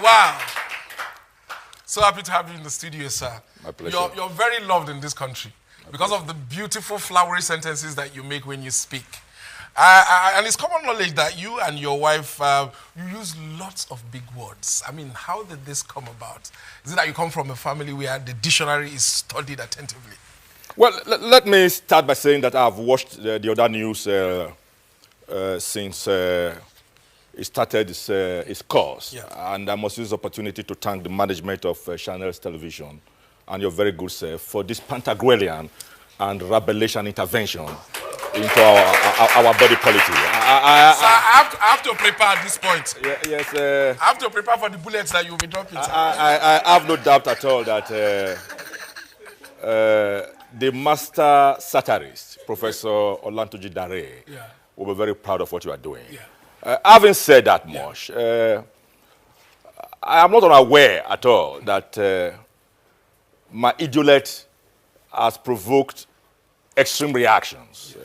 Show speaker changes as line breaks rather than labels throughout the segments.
Wow. So happy to have you in the studio, sir.
My pleasure.
You're very loved in this country because of the beautiful flowery sentences that you make when you speak. And it's common knowledge that you and your wife, you use lots of big words. I mean, how did this come about? Is it that you come from a family where the dictionary is studied attentively?
Well, let me start by saying that I've watched the other news since it started its course. Yeah. And I must use this opportunity to thank the management of Channels Television and your very good self for this Pantagruelian and Rabelation intervention into our body policy.
I have to prepare at this point.
Yes.
I have to prepare for the bullets that you'll be dropping.
I have no doubt at all that the master satirist, Professor Olantoji Dare, will be very proud of what you are doing. Yeah. Having said that much, I am not unaware at all that my idiolate has provoked extreme reactions.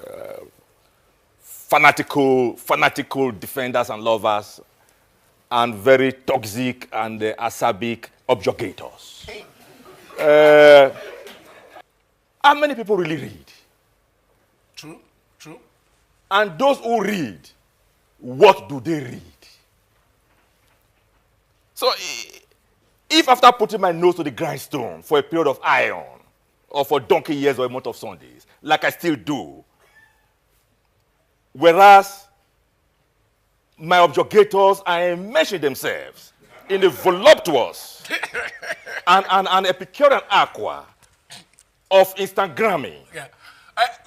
Fanatical defenders and lovers, and very toxic and acerbic objurgators. How many people really read?
True.
And those who read, what do they read? So, if after putting my nose to the grindstone for a period of iron, or for donkey years or a month of Sundays, like I still do, whereas my objurgators are immersing themselves in the voluptuous and Epicurean aqua of Instagramming.
Yeah.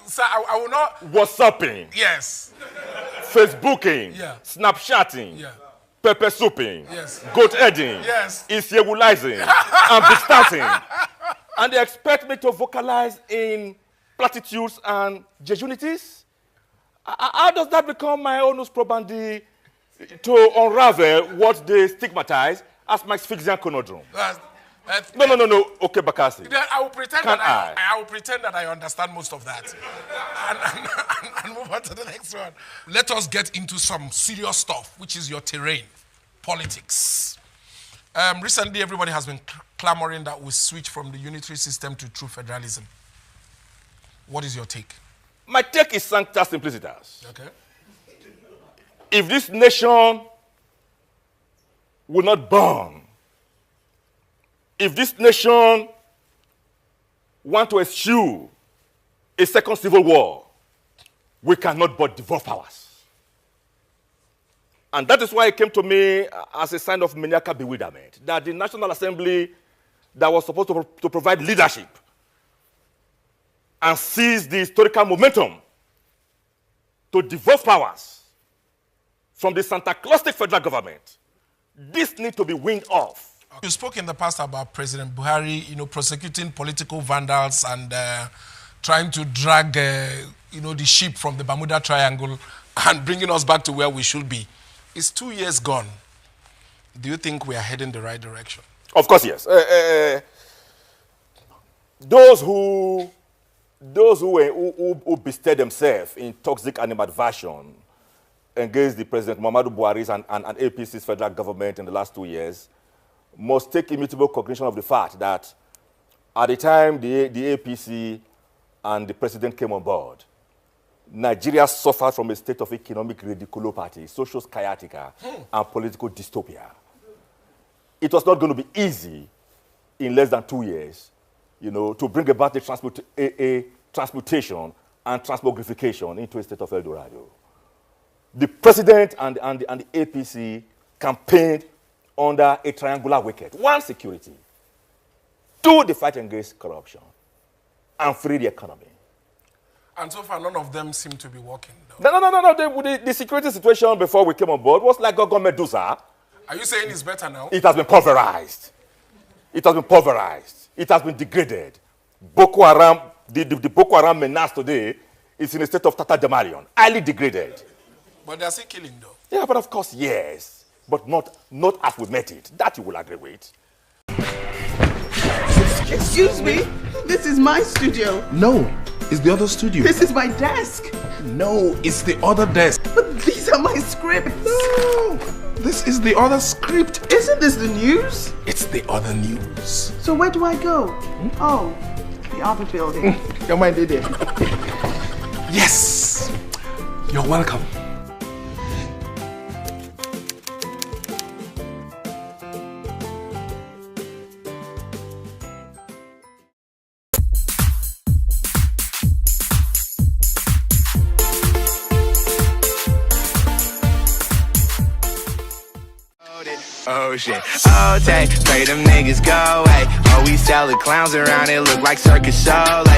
Sir, I will not...
WhatsApping.
Yes.
Facebooking.
Yeah.
Snapchatting.
Yeah.
Pepper souping.
Yes.
Goat heading.
Yes.
Isyewulizing. And big starting. And they expect me to vocalize in platitudes and jejunities? How does that become my onus probandi to unravel what they stigmatize as my Sphinxian conundrum? No. Okay, Bakassi.
Then I will pretend I will pretend that I understand most of that. and move on to the next one. Let us get into some serious stuff, which is your terrain, politics. Recently, everybody has been clamoring that we switch from the unitary system to true federalism. What is your take?
My take is sancta simplicitas.
Okay.
If this nation will not burn, if this nation want to eschew a second civil war, we cannot but devolve powers. And that is why it came to me as a sign of maniacal bewilderment that the National Assembly that was supposed to provide leadership and seize the historical momentum to devolve powers from the Santa Claustic federal government, this needs to be weaned off.
You spoke in the past about President Buhari, prosecuting political vandals and trying to drag, the ship from the Bermuda Triangle and bringing us back to where we should be. It's 2 years gone. Do you think we are heading the right direction?
Of course, yes. Those who bestirred themselves in toxic animadversion against the President Muhammadu Buhari's and APC's federal government in the last 2 years must take immutable cognition of the fact that at the time the APC and the president came on board, Nigeria suffered from a state of economic radiculopathy, social sciatica, and political dystopia. It was not going to be easy in less than 2 years, to bring about a transmutation and transmogrification into a state of El Dorado. The president and the APC campaigned under a triangular wicket. 1, security. 2, the fight against corruption. And 3, the economy.
And so far, none of them seem to be working, though.
No. The security situation before we came on board was like Gogo Medusa.
Are you saying it's better now?
It has been pulverized. It has been degraded. Boko Haram, the Boko Haram menace today is in a state of Tata Demarion, highly degraded.
But they're still killing, though.
Yeah, but of course, yes. But not as we met it. That you will agree with.
Excuse me? This is my studio.
No, it's the other studio.
This is my desk.
No, it's the other desk.
But these are my scripts.
No.
This is the other script.
Isn't this the news?
It's the other news.
So where do I go? Oh, the other building.
Your mind did it. Yes. You're welcome.
Oh shit, oh take, pray them niggas go away. Oh, we sell the clowns around it, look like circus show. Like